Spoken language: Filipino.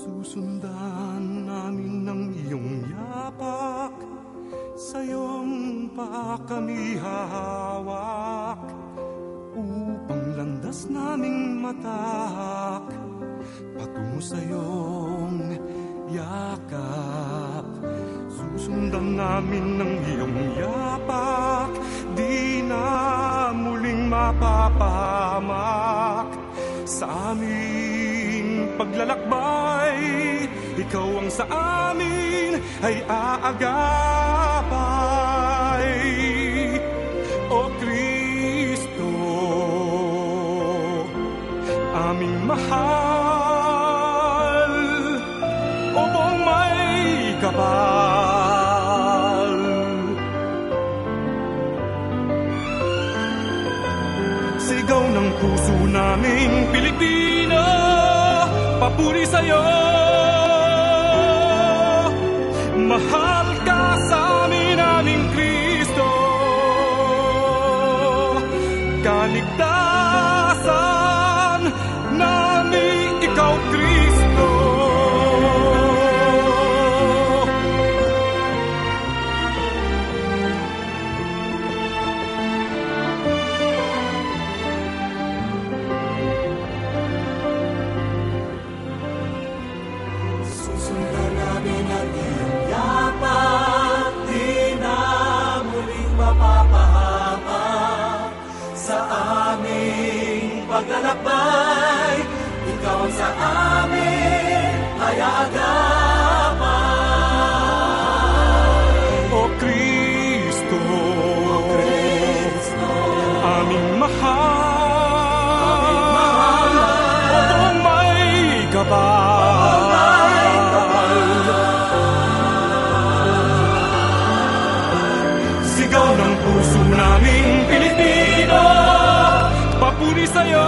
Susundan namin ng iyong yapak, sa'yong pa kami hahawak, upang landas naming matahak, patungo sa'yong yakap. Susundan namin ng iyong yapak, di na muling mapapahamak sa aming paglalakbay. Ikaw ang sa amin ay aagapay, O Kristo, aming mahal, o buong may kapal. Sigaw ng puso naming Pilipino, papuri sa'yo. Mahal ka sa amin, aming Kristo, kaligtasan namin ikaw, Kristo. Susundan namin ang iyong yapak, di na muling mapapahamak sa aming paglalakbay. Ikaw ang sa amin ay aagapay, O Kristo, aming mahal, o buong may kapal. Sigaw ng puso naming Pilipino, papuri sa'yo.